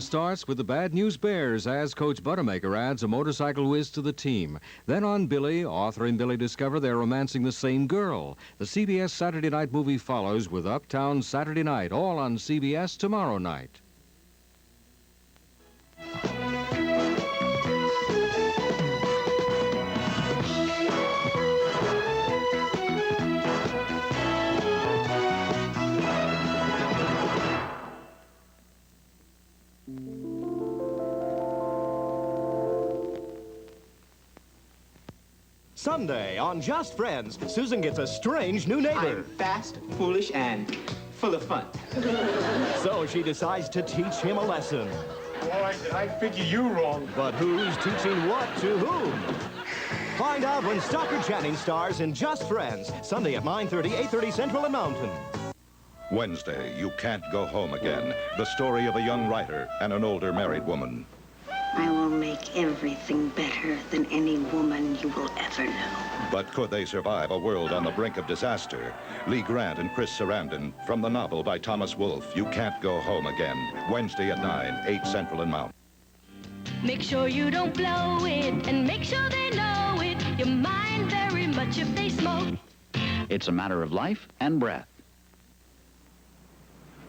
starts with the Bad News Bears as Coach Buttermaker adds a motorcycle whiz to the team. Then on Billy, Arthur and Billy discover they're romancing the same girl. The CBS Saturday night movie follows with Uptown Saturday Night, all on CBS tomorrow night. Sunday on Just Friends, Susan gets a strange new neighbor. I'm fast, foolish, and full of fun. So she decides to teach him a lesson. Boy, did I figure you wrong. But who's teaching what to whom? Find out when Stockard Channing stars in Just Friends, Sunday at 9:30, 8:30 Central and Mountain. Wednesday, You Can't Go Home Again. The story of a young writer and an older married woman. I will make everything better than any woman you will ever know. But could they survive a world on the brink of disaster? Lee Grant and Chris Sarandon from the novel by Thomas Wolfe, You Can't Go Home Again. Wednesday at 9, 8 Central and Mountain. Make sure you don't blow it, and make sure they know it. You mind very much if they smoke. It's a matter of life and breath.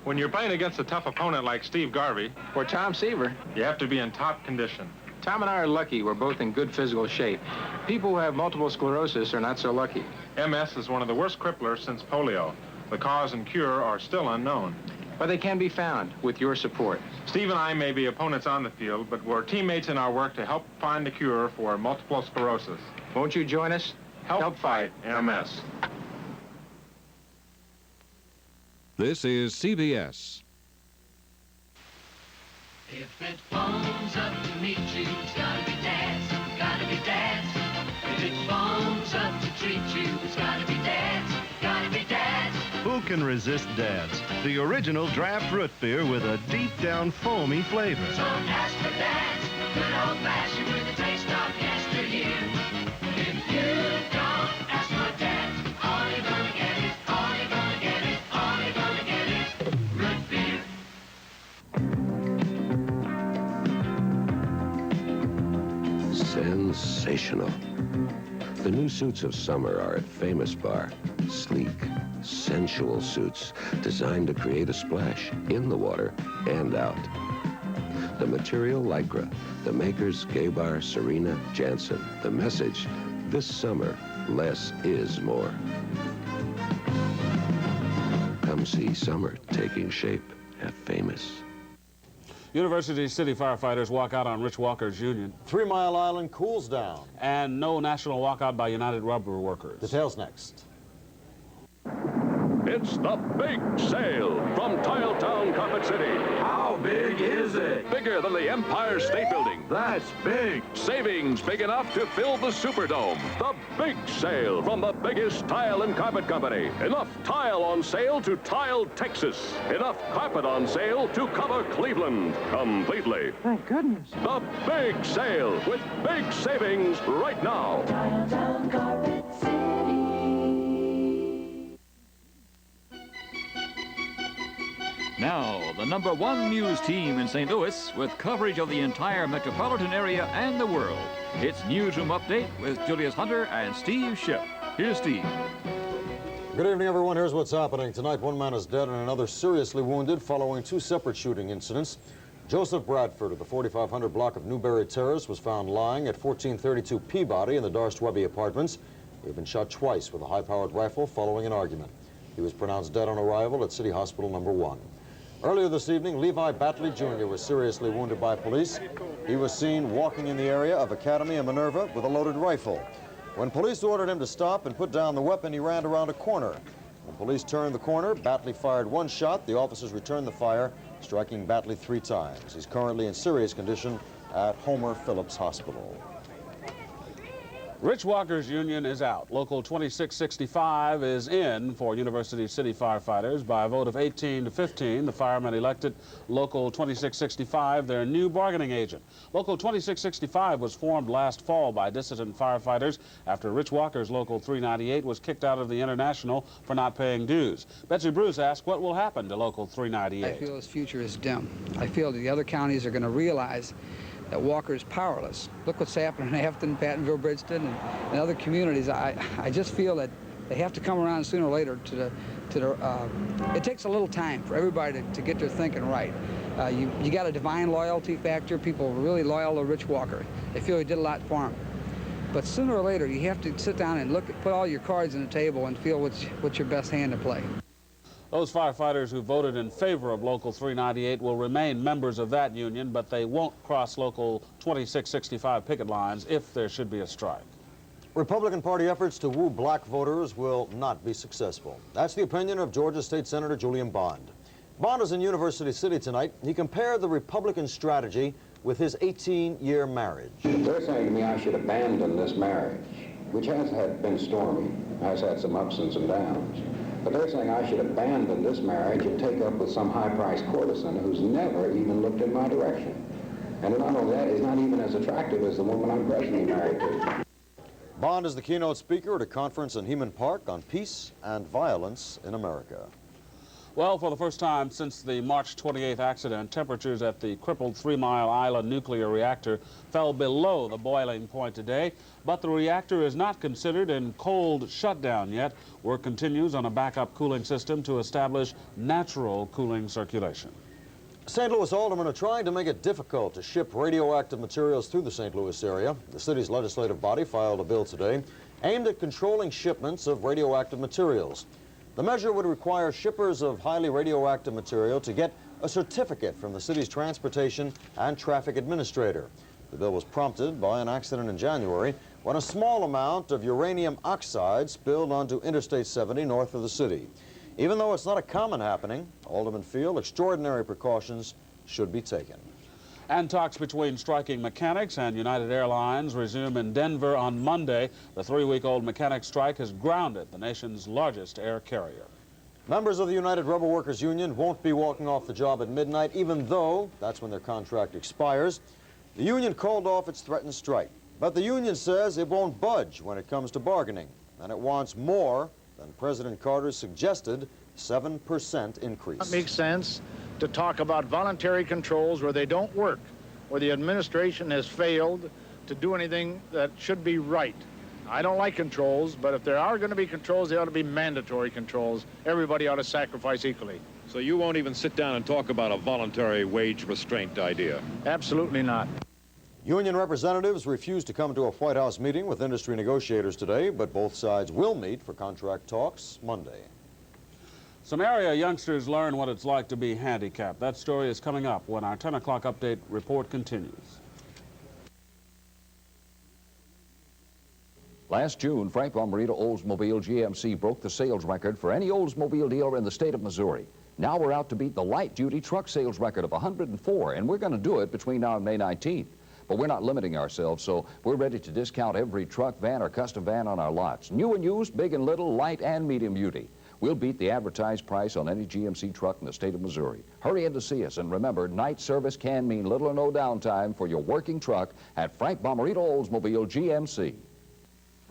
When you're playing against a tough opponent like Steve Garvey, For Tom Seaver, you have to be in top condition. Tom and I are lucky. We're both in good physical shape. People who have multiple sclerosis are not so lucky. MS is one of the worst cripplers since polio. The cause and cure are still unknown. But they can be found with your support. Steve and I may be opponents on the field, but we're teammates in our work to help find a cure for multiple sclerosis. Won't you join us? Help fight MS. This is CBS. If it phones up to meet you, it's gotta be Dad's, gotta be Dad's. If it phones up to treat you, it's gotta be Dad's, gotta be Dad's. Who can resist Dad's? The original draft root beer with a deep-down foamy flavor. So ask for Dad's, good old-fashioned with a taste of yesteryear. If you don't ask for Dad's, all you're gonna get is, all you're gonna get is, all you're gonna get is root beer. Sensational. The new suits of summer are at Famous Bar. Sleek, sensual suits designed to create a splash in the water and out. The material Lycra. The makers Gay Bar, Serena, Jansen. The message, this summer, less is more. Come see summer taking shape at Famous. University City firefighters walk out on Rich Walker's union. 3 Mile Island cools down. And no national walkout by United Rubber Workers. Details next. It's the big sale from Tiletown Carpet City. How big is it? Bigger than the Empire State Building. That's big. Savings big enough to fill the Superdome. The big sale from the biggest tile and carpet company. Enough tile on sale to tile Texas. Enough carpet on sale to cover Cleveland completely. Thank goodness. The big sale with big savings right now. Tiletown Carpet City. Now, the #1 news team in St. Louis with coverage of the entire metropolitan area and the world. It's Newsroom Update with Julius Hunter and Steve Shipp. Here's Steve. Good evening, everyone. Here's what's happening. Tonight, one man is dead and another seriously wounded following 2 separate shooting incidents. Joseph Bradford of the 4500 block of Newberry Terrace was found lying at 1432 Peabody in the Darst-Webby apartments. He had been shot twice with a high-powered rifle following an argument. He was pronounced dead on arrival at City Hospital number 1. Earlier this evening, Levi Batley Jr. was seriously wounded by police. He was seen walking in the area of Academy and Minerva with a loaded rifle. When police ordered him to stop and put down the weapon, he ran around a corner. When police turned the corner, Batley fired 1 shot. The officers returned the fire, striking Batley 3 times. He's currently in serious condition at Homer Phillips Hospital. Rich Walker's union is out. Local 2665 is in for University City firefighters. By a vote of 18 to 15, the firemen elected Local 2665 their new bargaining agent. Local 2665 was formed last fall by dissident firefighters after Rich Walker's Local 398 was kicked out of the International for not paying dues. Betsy Bruce asked what will happen to Local 398. I feel his future is dim. I feel that the other counties are going to realize that Walker is powerless. Look what's happening in Afton, Pattonville, Bridgeton, and other communities. I just feel that they have to come around sooner or later it takes a little time for everybody to get their thinking right. You got a divine loyalty factor. People are really loyal to Rich Walker. They feel he did a lot for them. But sooner or later, you have to sit down and put all your cards on the table and feel what's your best hand to play. Those firefighters who voted in favor of Local 398 will remain members of that union, but they won't cross Local 2665 picket lines if there should be a strike. Republican Party efforts to woo black voters will not be successful. That's the opinion of Georgia State Senator Julian Bond. Bond is in University City tonight. He compared the Republican strategy with his 18-year marriage. They're saying to me I should abandon this marriage, which has been stormy, has had some ups and some downs. But they're saying I should abandon this marriage and take up with some high-priced courtesan who's never even looked in my direction. And not only that, is not even as attractive as the woman I'm presently married to. Bond is the keynote speaker at a conference in Heman Park on peace and violence in America. Well, for the first time since the March 28th accident, temperatures at the crippled 3 Mile Island nuclear reactor fell below the boiling point today, but the reactor is not considered in cold shutdown yet. Work continues on a backup cooling system to establish natural cooling circulation. St. Louis aldermen are trying to make it difficult to ship radioactive materials through the St. Louis area. The city's legislative body filed a bill today aimed at controlling shipments of radioactive materials. The measure would require shippers of highly radioactive material to get a certificate from the city's transportation and traffic administrator. The bill was prompted by an accident in January when a small amount of uranium oxide spilled onto Interstate 70 north of the city. Even though it's not a common happening, aldermen feel extraordinary precautions should be taken. And talks between striking mechanics and United Airlines resume in Denver on Monday. The 3-week-old mechanic strike has grounded the nation's largest air carrier. Members of the United Rubber Workers Union won't be walking off the job at midnight, even though that's when their contract expires. The union called off its threatened strike, but the union says it won't budge when it comes to bargaining, and it wants more than President Carter's suggested 7% increase. It makes sense to talk about voluntary controls where they don't work, where the administration has failed to do anything that should be right. I don't like controls, but if there are going to be controls, they ought to be mandatory controls. Everybody ought to sacrifice equally. So you won't even sit down and talk about a voluntary wage restraint idea? Absolutely not. Union representatives refused to come to a White House meeting with industry negotiators today, but both sides will meet for contract talks Monday. Some area youngsters learn what it's like to be handicapped. That story is coming up when our 10 o'clock update report continues. Last June, Frank Bomarito Oldsmobile GMC broke the sales record for any Oldsmobile dealer in the state of Missouri. Now we're out to beat the light-duty truck sales record of 104, and we're going to do it between now and May 19th. But we're not limiting ourselves, so we're ready to discount every truck, van, or custom van on our lots. New and used, big and little, light and medium duty. We'll beat the advertised price on any GMC truck in the state of Missouri. Hurry in to see us, and remember, night service can mean little or no downtime for your working truck at Frank Bomarito Oldsmobile GMC.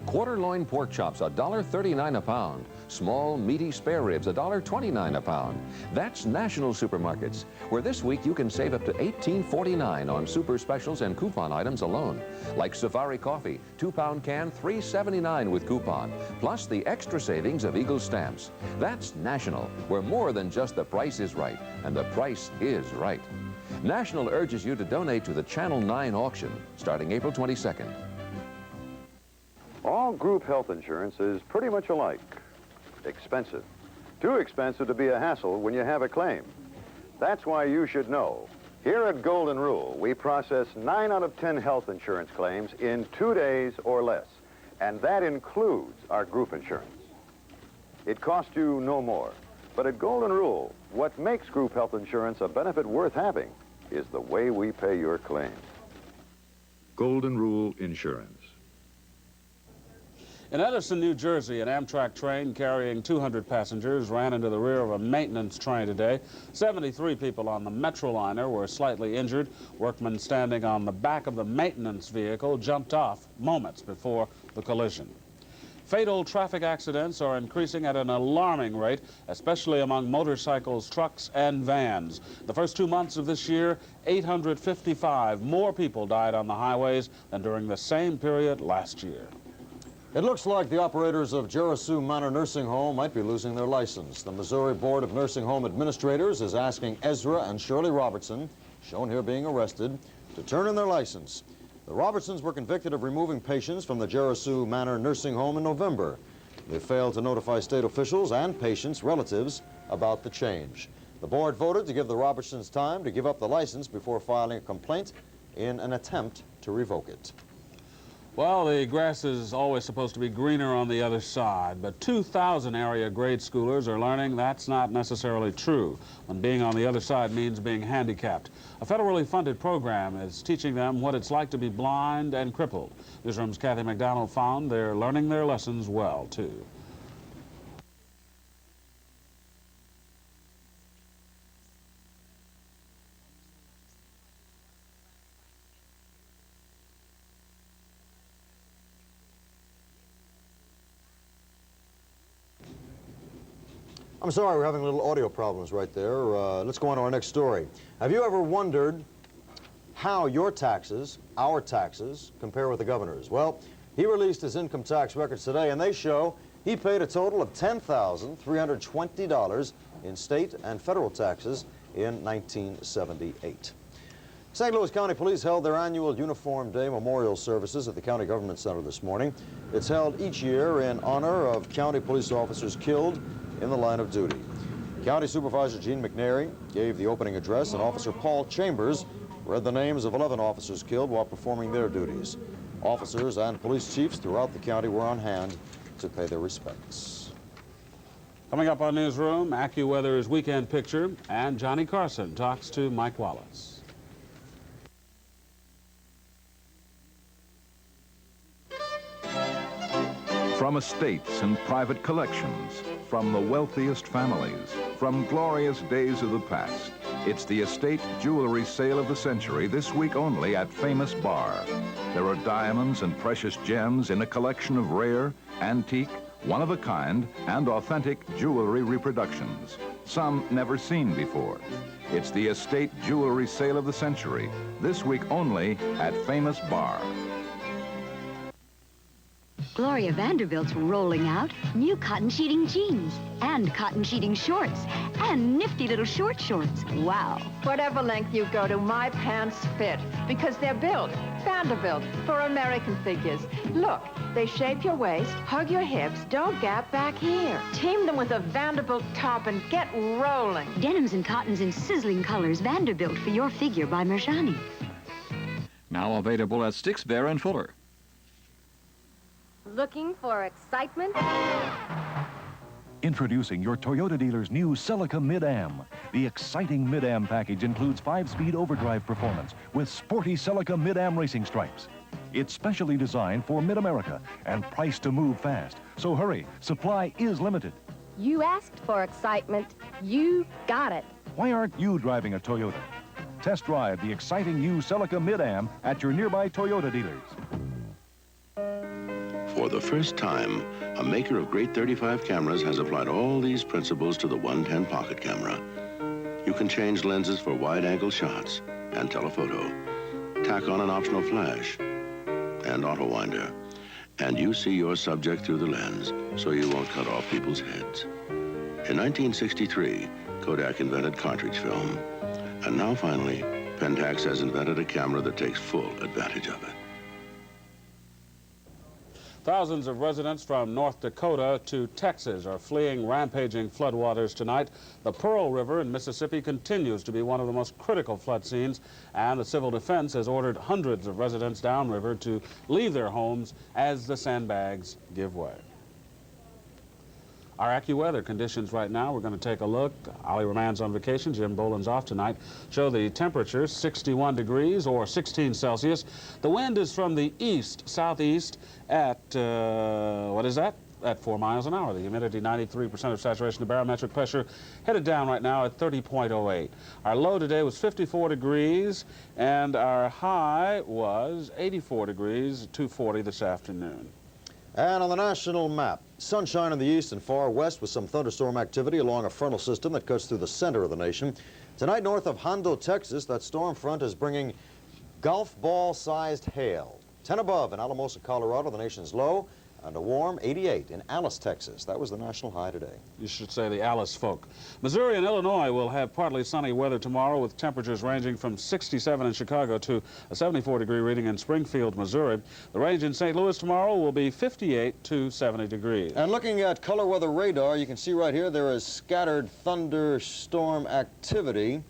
Quarter loin pork chops, $1.39 a pound. Small, meaty spare ribs, $1.29 a pound. That's National Supermarkets, where this week you can save up to $18.49 on super specials and coupon items alone. Like Safari Coffee, 2-pound can, $3.79 with coupon, plus the extra savings of Eagle stamps. That's National, where more than just the price is right, and the price is right. National urges you to donate to the Channel 9 auction, starting April 22nd. All group health insurance is pretty much alike. Expensive. Too expensive to be a hassle when you have a claim. That's why you should know. Here at Golden Rule, we process 9 out of 10 health insurance claims in 2 days or less. And that includes our group insurance. It costs you no more. But at Golden Rule, what makes group health insurance a benefit worth having is the way we pay your claims. Golden Rule Insurance. In Edison, New Jersey, an Amtrak train carrying 200 passengers ran into the rear of a maintenance train today. 73 people on the Metroliner were slightly injured. Workmen standing on the back of the maintenance vehicle jumped off moments before the collision. Fatal traffic accidents are increasing at an alarming rate, especially among motorcycles, trucks, and vans. The first 2 months of this year, 855 more people died on the highways than during the same period last year. It looks like the operators of Gerusu Manor Nursing Home might be losing their license. The Missouri Board of Nursing Home Administrators is asking Ezra and Shirley Robertson, shown here being arrested, to turn in their license. The Robertsons were convicted of removing patients from the Gerusu Manor Nursing Home in November. They failed to notify state officials and patients' relatives about the change. The board voted to give the Robertsons time to give up the license before filing a complaint in an attempt to revoke it. Well, the grass is always supposed to be greener on the other side, but 2,000 area grade schoolers are learning that's not necessarily true when being on the other side means being handicapped. A federally funded program is teaching them what it's like to be blind and crippled. Newsroom's Kathy McDonald found they're learning their lessons well, too. I'm sorry, we're having a little audio problems right there. Let's go on to our next story. Have you ever wondered how your taxes, our taxes, compare with the governor's? Well, he released his income tax records today, and they show he paid a total of $10,320 in state and federal taxes in 1978. St. Louis County Police held their annual Uniform Day memorial services at the County Government Center this morning. It's held each year in honor of county police officers killed in the line of duty. County Supervisor Gene McNary gave the opening address, and Officer Paul Chambers read the names of 11 officers killed while performing their duties. Officers and police chiefs throughout the county were on hand to pay their respects. Coming up on Newsroom, AccuWeather's weekend picture, and Johnny Carson talks to Mike Wallace. From estates and private collections, from the wealthiest families, from glorious days of the past, it's the estate jewelry sale of the century this week only at Famous Bar. There are diamonds and precious gems in a collection of rare, antique, one-of-a-kind, and authentic jewelry reproductions, some never seen before. It's the estate jewelry sale of the century this week only at Famous Bar. Gloria Vanderbilt's rolling out new cotton sheeting jeans and cotton sheeting shorts and nifty little short shorts. Wow. Whatever length you go to, my pants fit because they're built, Vanderbilt, for American figures. Look, they shape your waist, hug your hips, don't gap back here. Team them with a Vanderbilt top and get rolling. Denims and cottons in sizzling colors. Vanderbilt for your figure by Merjani. Now available at Sticks, Bear, and Fuller. Looking for excitement? Introducing your Toyota dealer's new Celica Mid-Am. The exciting Mid-Am package includes 5-speed overdrive performance with sporty Celica Mid-Am racing stripes. It's specially designed for Mid-America and priced to move fast. So hurry, supply is limited. You asked for excitement. You got it. Why aren't you driving a Toyota? Test drive the exciting new Celica Mid-Am at your nearby Toyota dealers. For the first time, a maker of great 35 cameras has applied all these principles to the 110 pocket camera. You can change lenses for wide-angle shots and telephoto, tack on an optional flash, and auto winder. And you see your subject through the lens, so you won't cut off people's heads. In 1963, Kodak invented cartridge film. And now, finally, Pentax has invented a camera that takes full advantage of it. Thousands of residents from North Dakota to Texas are fleeing rampaging floodwaters tonight. The Pearl River in Mississippi continues to be one of the most critical flood scenes, and the Civil Defense has ordered hundreds of residents downriver to leave their homes as the sandbags give way. Our AccuWeather conditions right now, we're going to take a look. Ollie Roman's on vacation, Jim Boland's off tonight. Show the temperature, 61 degrees or 16 Celsius. The wind is from the east, southeast at, what is that? At 4 miles an hour. The humidity, 93% of saturation. The barometric pressure headed down right now at 30.08. Our low today was 54 degrees, and our high was 84 degrees, 2:40 this afternoon. And on the national map, sunshine in the east and far west with some thunderstorm activity along a frontal system that cuts through the center of the nation. Tonight, north of Hondo, Texas, that storm front is bringing golf ball-sized hail. 10 above in Alamosa, Colorado, the nation's low, and a warm 88 in Alice, Texas. That was the national high today. You should say the Alice folk. Missouri and Illinois will have partly sunny weather tomorrow with temperatures ranging from 67 in Chicago to a 74-degree reading in Springfield, Missouri. The range in St. Louis tomorrow will be 58 to 70 degrees. And looking at color weather radar, you can see right here there is scattered thunderstorm activity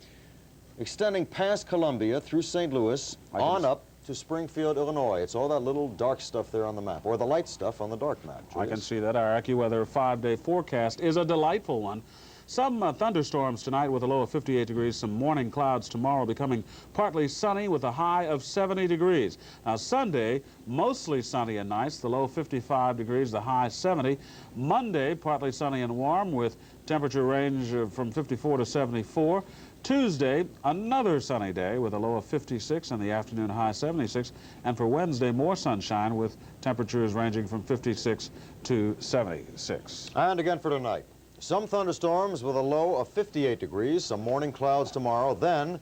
extending past Columbia through St. Louis on up to Springfield, Illinois. It's all that little dark stuff there on the map, or the light stuff on the dark map. I can see that. Our AccuWeather 5-day forecast is a delightful one. Some thunderstorms tonight with a low of 58 degrees, some morning clouds tomorrow, becoming partly sunny with a high of 70 degrees. Now Sunday, mostly sunny and nice, the low 55 degrees, the high 70. Monday, partly sunny and warm with temperature range from 54 to 74. Tuesday, another sunny day with a low of 56 and the afternoon high 76. And for Wednesday, more sunshine with temperatures ranging from 56 to 76. And again for tonight, some thunderstorms with a low of 58 degrees, some morning clouds tomorrow, then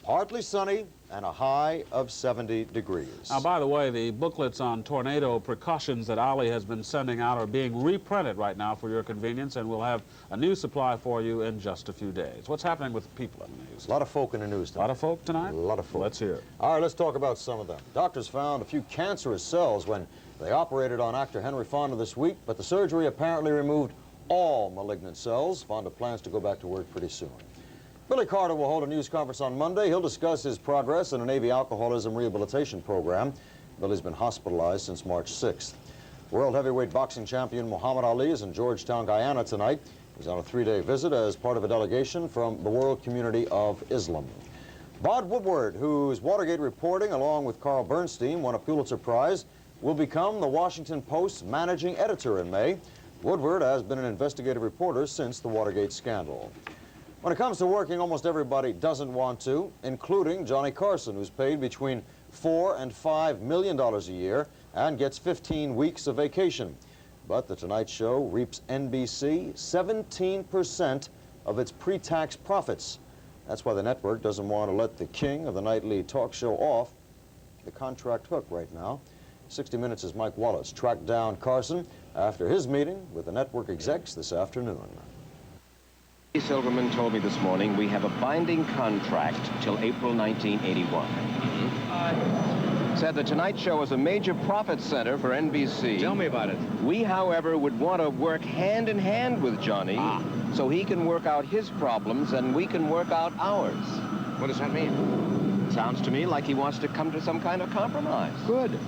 partly sunny and a high of 70 degrees. Now, by the way, the booklets on tornado precautions that Ollie has been sending out are being reprinted right now for your convenience, and we'll have a new supply for you in just a few days. What's happening with people in the news? A lot of folk in the news tonight. A lot of folk tonight? A lot of folk. Let's hear it. All right, let's talk about some of them. Doctors found a few cancerous cells when they operated on actor Henry Fonda this week, but the surgery apparently removed all malignant cells. Fonda plans to go back to work pretty soon. Billy Carter will hold a news conference on Monday. He'll discuss his progress in a Navy alcoholism rehabilitation program. Billy's been hospitalized since March 6th. World heavyweight boxing champion Muhammad Ali is in Georgetown, Guyana tonight. He's on a 3-day visit as part of a delegation from the World Community of Islam. Bob Woodward, whose Watergate reporting, along with Carl Bernstein, won a Pulitzer Prize, will become the Washington Post's managing editor in May. Woodward has been an investigative reporter since the Watergate scandal. When it comes to working, almost everybody doesn't want to, including Johnny Carson, who's paid between $4 and $5 million a year and gets 15 weeks of vacation. But The Tonight Show reaps NBC 17% of its pre-tax profits. That's why the network doesn't want to let the king of the nightly talk show off the contract hook right now. 60 Minutes' Mike Wallace tracked down Carson after his meeting with the network execs this afternoon. Silverman told me this morning we have a binding contract till April 1981. Said the Tonight Show is a major profit center for NBC. Tell me about it. We, however, would want to work hand in hand with Johnny so he can work out his problems and we can work out ours. What does that mean? Sounds to me like he wants to come to some kind of compromise. Good.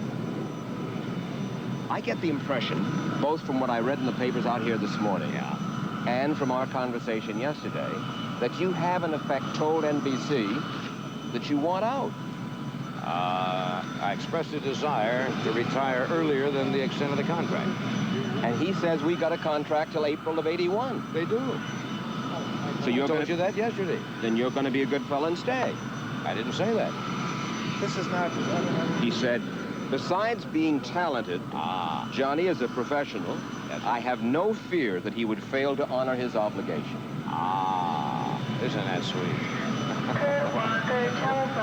I get the impression, both from what I read in the papers out here this morning, and from our conversation yesterday, that you have in effect told NBC that you want out. I expressed a desire to retire earlier than the extent of the contract. And he says we got a contract till April of '81. They do. So you're told you that yesterday. Then you're going to be a good fellow and stay. I didn't say that. This is not... He said, besides being talented, Johnny is a professional. I have no fear that he would fail to honor his obligation. Isn't that sweet?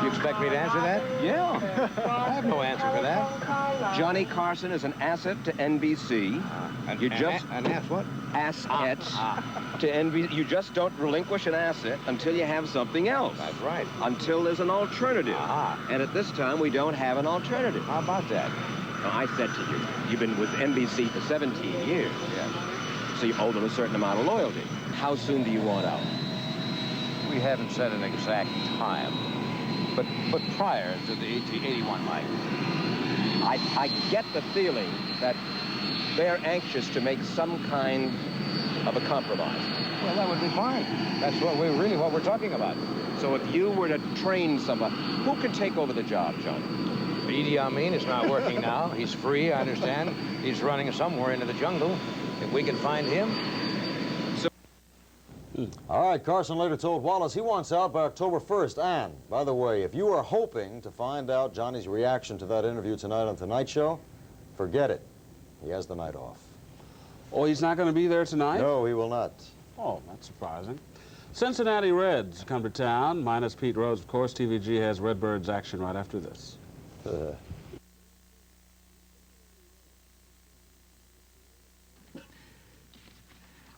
You expect me to answer that? Yeah. I have no answer for that. Johnny Carson is an asset to NBC. An ass what? Asset to NBC. You just don't relinquish an asset until you have something else. That's right. Until there's an alternative. And at this time, we don't have an alternative. How about that? Now, I said to you, you've been with NBC for 17 years. Yes. So you owe them a certain amount of loyalty. How soon do you want out? We haven't set an exact time, but prior to the 1881 life. I get the feeling that they're anxious to make some kind of a compromise. Well, that would be fine. That's what we're talking about. So if you were to train somebody, who could take over the job, Johnny? Idi Amin is not working now. He's free, I understand. He's running somewhere into the jungle. If we can find him. All right, Carson later told Wallace he wants out by October 1st. And, by the way, if you are hoping to find out Johnny's reaction to that interview tonight on Tonight Show, forget it. He has the night off. Oh, he's not going to be there tonight? No, he will not. Oh, that's surprising. Cincinnati Reds come to town, minus Pete Rose, of course. TVG has Redbirds action right after this.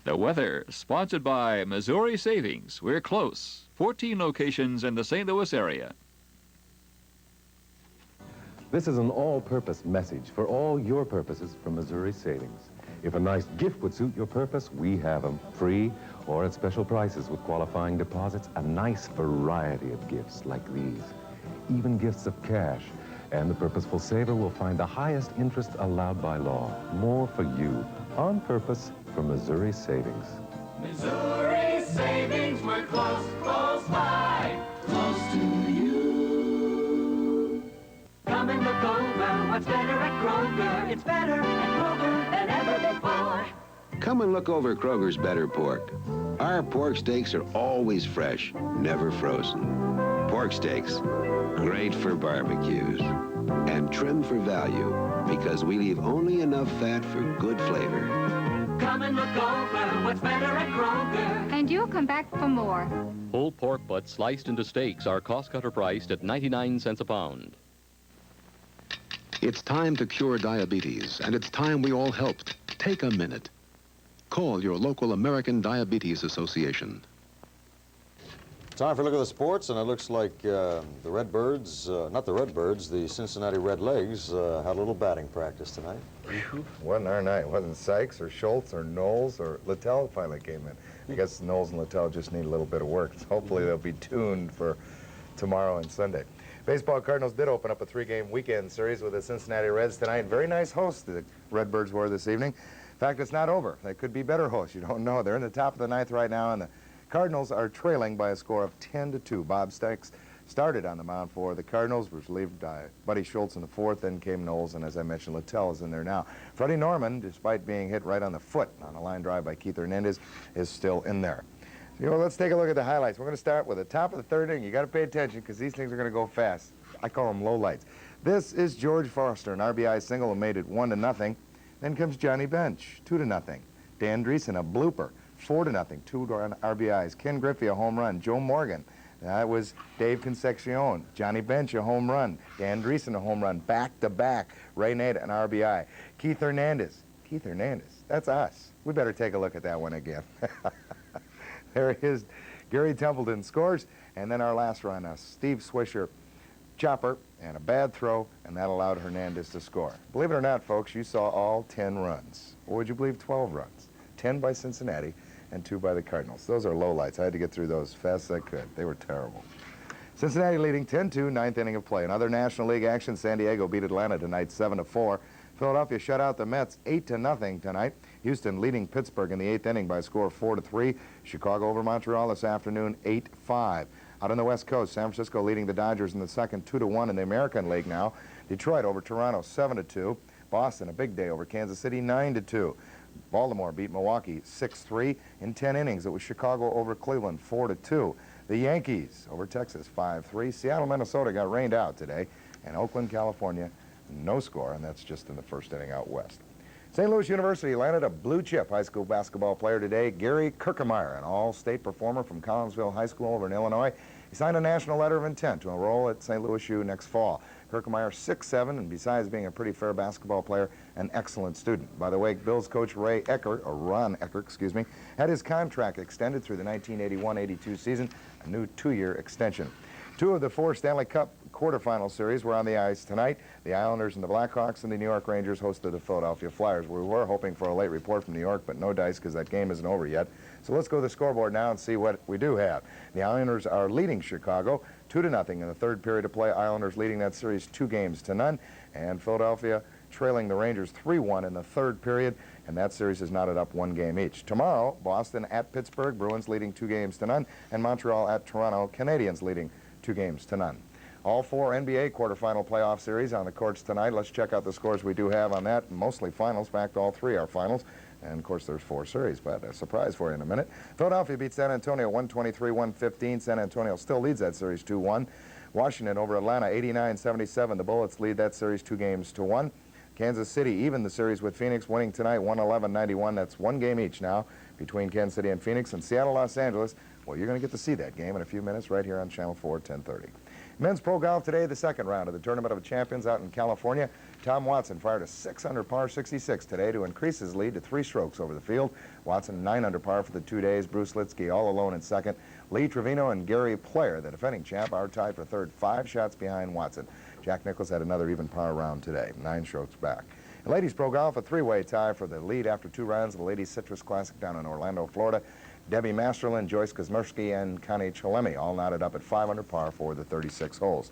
The weather, sponsored by Missouri Savings. We're close. 14 locations in the St. Louis area. This is an all-purpose message for all your purposes from Missouri Savings. If a nice gift would suit your purpose, we have them free or at special prices with qualifying deposits. A nice variety of gifts like these, even gifts of cash. And the purposeful saver will find the highest interest allowed by law. More for you, on purpose, from Missouri Savings. Missouri Savings, we're close, close by, close to you. Come and look over what's better at Kroger. It's better at Kroger than ever before. Come and look over Kroger's Better Pork. Our pork steaks are always fresh, never frozen. Pork steaks, great for barbecues. And trim for value, because we leave only enough fat for good flavor. Come and look over what's better at Kroger. And you'll come back for more. Whole pork butts sliced into steaks are cost-cutter priced at 99 cents a pound. It's time to cure diabetes, and it's time we all helped. Take a minute. Call your local American Diabetes Association. Time for a look at the sports, and it looks like the Redbirds, not the Redbirds, the Cincinnati Redlegs had a little batting practice tonight. Wasn't our night. It wasn't Sykes or Schultz or Knowles or Littell finally came in. I guess Knowles and Littell just need a little bit of work. So hopefully they'll be tuned for tomorrow and Sunday. Baseball Cardinals did open up a 3-game weekend series with the Cincinnati Reds tonight. Very nice host the Redbirds were this evening. In fact, it's not over. They could be better hosts. You don't know. They're in the top of the ninth right now, and the Cardinals are trailing by a score of 10-2. Bob Stakes started on the mound for the Cardinals, was relieved by Buddy Schultz in the fourth, then came Knowles, and as I mentioned, Littell is in there now. Freddie Norman, despite being hit right on the foot on a line drive by Keith Hernandez, is still in there. You know, let's take a look at the highlights. We're going to start with the top of the third inning. You got to pay attention because these things are going to go fast. I call them low lights. This is George Foster, an RBI single who made it 1-0. Then comes Johnny Bench, 2-0. Dan Dreesen, a blooper, 4-0, 2 RBIs. Ken Griffey, a home run. Joe Morgan, that was Dave Concepcion. Johnny Bench, a home run. Dan Dreesen, a home run. Back-to-back. Ray Nate, an RBI. Keith Hernandez, that's us. We better take a look at that one again. There is Gary Templeton scores, and then our last run, Steve Swisher chopper and a bad throw, and that allowed Hernandez to score. Believe it or not, folks, you saw all 10 runs. Or would you believe 12 runs? 10 by Cincinnati and 2 by the Cardinals. Those are lowlights. I had to get through those as fast as I could. They were terrible. Cincinnati leading 10-2, ninth inning of play. Another National League action, San Diego beat Atlanta tonight 7-4. Philadelphia shut out the Mets 8-0 tonight. Houston leading Pittsburgh in the 8th inning by a score of 4-3. Chicago over Montreal this afternoon 8-5. Out on the West Coast, San Francisco leading the Dodgers in the second 2-1 in the American League now. Detroit over Toronto 7-2. Boston a big day over Kansas City 9-2. Baltimore beat Milwaukee 6-3 in 10 innings. It was Chicago over Cleveland 4-2. The Yankees over Texas 5-3. Seattle, Minnesota got rained out today. And Oakland, California, no score, and that's just in the first inning out west. St. Louis University landed a blue chip high school basketball player today, Gary Kirkemeyer, an all-state performer from Collinsville High School over in Illinois. He signed a national letter of intent to enroll at St. Louis U next fall. Kirkemeyer 6'7", and besides being a pretty fair basketball player, an excellent student. By the way, Bills coach Ron Eckert, had his contract extended through the 1981-82 season, a new 2-year extension. 2 of the 4 Stanley Cup quarterfinal series were on the ice tonight. The Islanders and the Blackhawks and the New York Rangers hosted the Philadelphia Flyers. We were hoping for a late report from New York, but no dice because that game isn't over yet. So let's go to the scoreboard now and see what we do have. The Islanders are leading Chicago 2-0 in the third period of play. Islanders leading that series 2-0. And Philadelphia trailing the Rangers 3-1 in the third period, and that series is knotted up 1 game each. Tomorrow, Boston at Pittsburgh, Bruins leading 2-0, and Montreal at Toronto, Canadiens leading 2-0. All 4 NBA quarterfinal playoff series on the courts tonight. Let's check out the scores we do have on that. Mostly finals. In fact, all 3 are finals. And, of course, there's 4 series, but a surprise for you in a minute. Philadelphia beats San Antonio 123-115. San Antonio still leads that series 2-1. Washington over Atlanta 89-77. The Bullets lead that series 2-1. Kansas City even the series with Phoenix, winning tonight 111-91. That's 1 game each now between Kansas City and Phoenix. And Seattle, Los Angeles, well, you're going to get to see that game in a few minutes right here on Channel 4, 10:30. Men's pro golf today, the second round of the Tournament of Champions out in California. Tom Watson fired a 6-under par 66 today to increase his lead to 3 strokes over the field. Watson 9-under par for the 2 days. Bruce Litsky all alone in second. Lee Trevino and Gary Player, the defending champ, are tied for third, 5 shots behind Watson. Jack Nicklaus had another even par round today, 9 strokes back. In ladies pro golf, a 3-way tie for the lead after 2 rounds of the Ladies Citrus Classic down in Orlando, Florida. Debbie Masterlin, Joyce Kosmersky, and Connie Chalemi all knotted up at 5-under par for the 36 holes.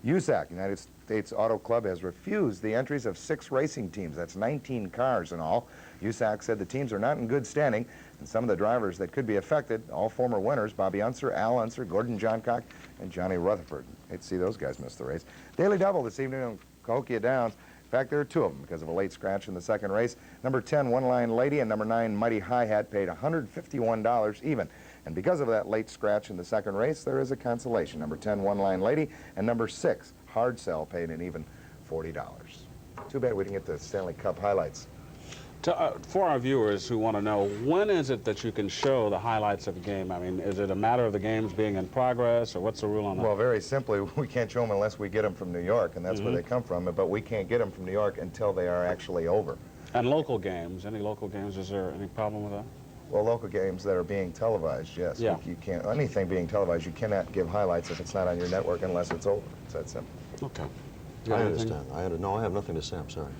USAC, United States Auto Club, has refused the entries of 6 racing teams. That's 19 cars in all. USAC said the teams are not in good standing, and some of the drivers that could be affected, all former winners, Bobby Unser, Al Unser, Gordon Johncock, and Johnny Rutherford. Hate to see those guys miss the race. Daily double this evening on Cahokia Downs. In fact, there are 2 of them because of a late scratch in the second race. Number 10, One Line Lady, and number 9, Mighty Hi-Hat, paid $151 even. And because of that late scratch in the second race, there is a consolation. Number 10, One Line Lady, and number 6, Hard Sell, paid an even $40. Too bad we didn't get the Stanley Cup highlights. For our viewers who want to know, when is it that you can show the highlights of a game? I mean, is it a matter of the games being in progress, or what's the rule on that? Well, very simply, we can't show them unless we get them from New York, and that's where they come from, but we can't get them from New York until they are actually over. And local games, any local games, is there any problem with that? Well, local games that are being televised, yes. Yeah. You can't, anything being televised, you cannot give highlights if it's not on your network unless it's over. It's that simple. Okay. I understand. No, I have nothing to say. I'm sorry.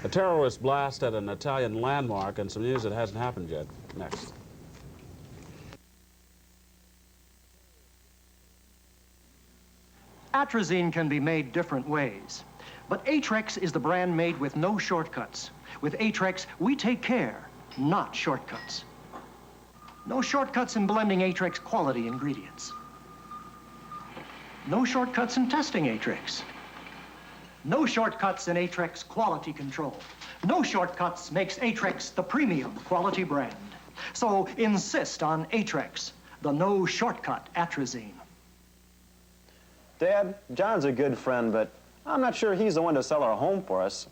A terrorist blast at an Italian landmark, and some news that hasn't happened yet. Next. Atrazine can be made different ways, but Atrex is the brand made with no shortcuts. With Atrex, we take care, not shortcuts. No shortcuts in blending Atrex quality ingredients. No shortcuts in testing Atrex. No shortcuts in Atrex quality control. No shortcuts makes Atrex the premium quality brand. So insist on Atrex, the no shortcut atrazine. Dad, John's a good friend, but I'm not sure he's the one to sell our home for us.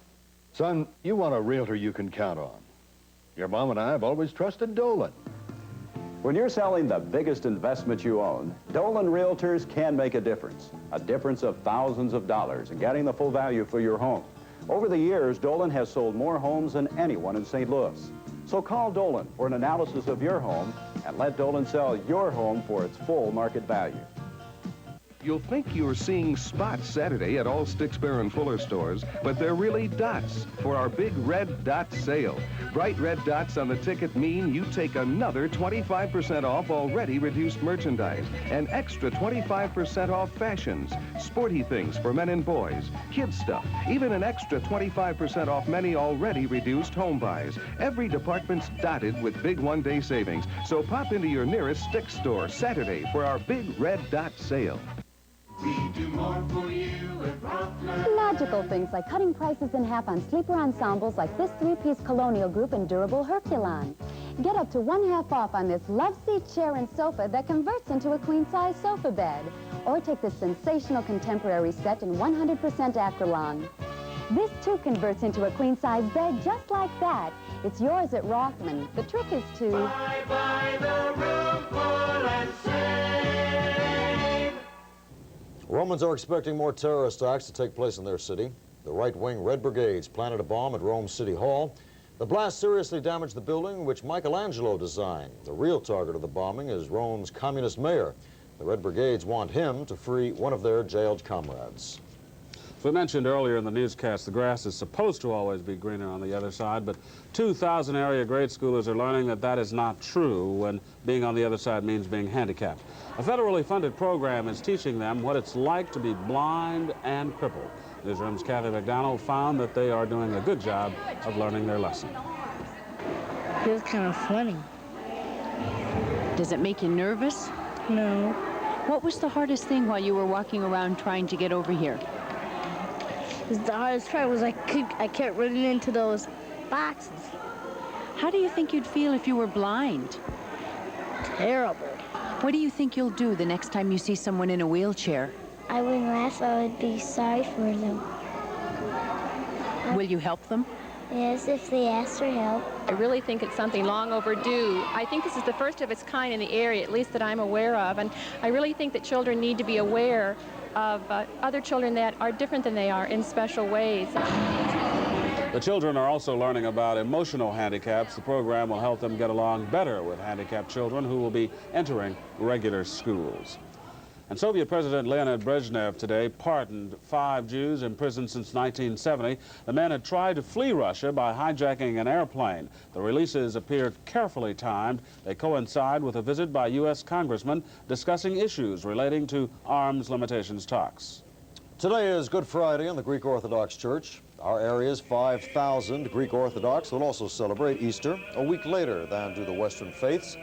Son, you want a realtor you can count on. Your mom and I have always trusted Dolan. When you're selling the biggest investment you own, Dolan Realtors can make a difference of thousands of dollars in getting the full value for your home. Over the years, Dolan has sold more homes than anyone in St. Louis. So call Dolan for an analysis of your home and let Dolan sell your home for its full market value. You'll think you're seeing spots Saturday at all Sticksbury and Fuller stores, but they're really dots for our big red dot sale. Bright red dots on the ticket mean you take another 25% off already reduced merchandise, and extra 25% off fashions, sporty things for men and boys, kids stuff, even an extra 25% off many already reduced home buys. Every department's dotted with big one-day savings, so pop into your nearest Stick store Saturday for our big red dot sale. We do more for you at Rockland. Magical things like cutting prices in half on sleeper ensembles like this 3-piece Colonial Group and durable Herculon. Get up to 1/2 off on this love seat chair and sofa that converts into a queen-size sofa bed. Or take this sensational contemporary set in 100% Acrylon. This too converts into a queen-size bed just like that. It's yours at Rothman. The trick is to Buy the room full and save. Romans are expecting more terrorist attacks to take place in their city. The right-wing Red Brigades planted a bomb at Rome City Hall. The blast seriously damaged the building which Michelangelo designed. The real target of the bombing is Rome's communist mayor. The Red Brigades want him to free one of their jailed comrades. As we mentioned earlier in the newscast, the grass is supposed to always be greener on the other side, but 2,000 area grade schoolers are learning that that is not true when being on the other side means being handicapped. A federally funded program is teaching them what it's like to be blind and crippled. Newsroom's Kathy McDonald found that they are doing a good job of learning their lesson. It was kind of funny. Does it make you nervous? No. What was the hardest thing while you were walking around trying to get over here? The hardest part was I kept running into those boxes. How do you think you'd feel if you were blind? Terrible. What do you think you'll do the next time you see someone in a wheelchair? I wouldn't laugh. I would be sorry for them. Will you help them? Yes, if they ask for help. I really think it's something long overdue. I think this is the first of its kind in the area, at least that I'm aware of, and I really think that children need to be aware of other children that are different than they are in special ways. The children are also learning about emotional handicaps. The program will help them get along better with handicapped children who will be entering regular schools. And Soviet President Leonid Brezhnev today pardoned 5 Jews imprisoned since 1970. The men had tried to flee Russia by hijacking an airplane. The releases appear carefully timed. They coincide with a visit by U.S. congressmen discussing issues relating to arms limitations talks. Today is Good Friday in the Greek Orthodox Church. Our area's 5,000 Greek Orthodox will also celebrate Easter a week later than do the Western faiths.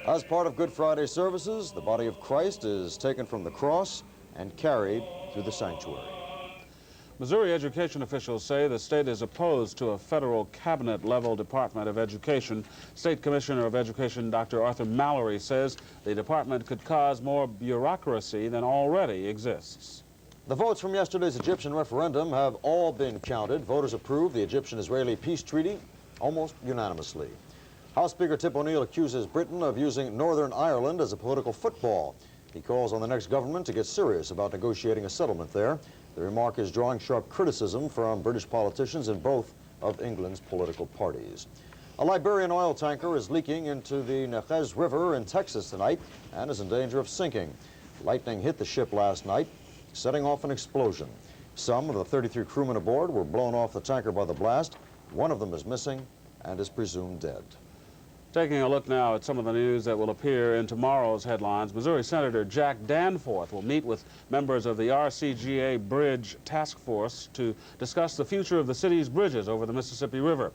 As part of Good Friday services, the body of Christ is taken from the cross and carried through the sanctuary. Missouri education officials say the state is opposed to a federal cabinet-level Department of Education. State Commissioner of Education Dr. Arthur Mallory says the department could cause more bureaucracy than already exists. The votes from yesterday's Egyptian referendum have all been counted. Voters approved the Egyptian-Israeli peace treaty almost unanimously. House Speaker Tip O'Neill accuses Britain of using Northern Ireland as a political football. He calls on the next government to get serious about negotiating a settlement there. The remark is drawing sharp criticism from British politicians in both of England's political parties. A Liberian oil tanker is leaking into the Neches River in Texas tonight and is in danger of sinking. Lightning hit the ship last night, setting off an explosion. Some of the 33 crewmen aboard were blown off the tanker by the blast. One of them is missing and is presumed dead. Taking a look now at some of the news that will appear in tomorrow's headlines, Missouri Senator Jack Danforth will meet with members of the RCGA Bridge Task Force to discuss the future of the city's bridges over the Mississippi River.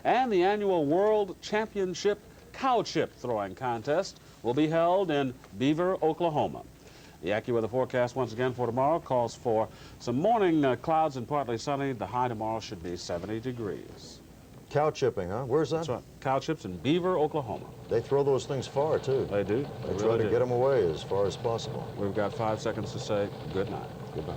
And the annual World Championship Cow Chip Throwing Contest will be held in Beaver, Oklahoma. The AccuWeather forecast once again for tomorrow calls for some morning clouds and partly sunny. The high tomorrow should be 70 degrees. Cow chipping, huh? Where's that? That's right. Cow chips in Beaver, Oklahoma. They throw those things far, too. They do. They try to get them away as far as possible. We've got 5 seconds to say good night. Goodbye.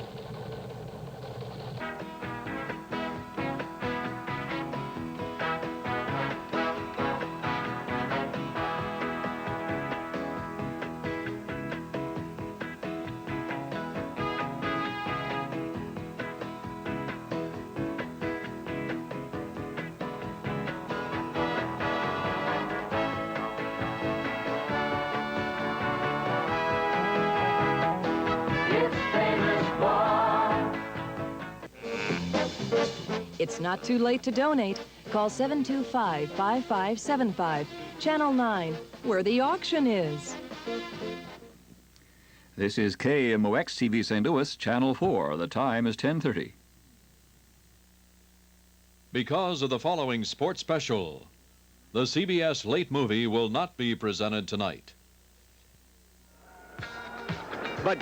It's not too late to donate. Call 725-5575, Channel 9, where the auction is. This is KMOX TV St. Louis, Channel 4. The time is 10:30. Because of the following sports special, the CBS late movie will not be presented tonight. But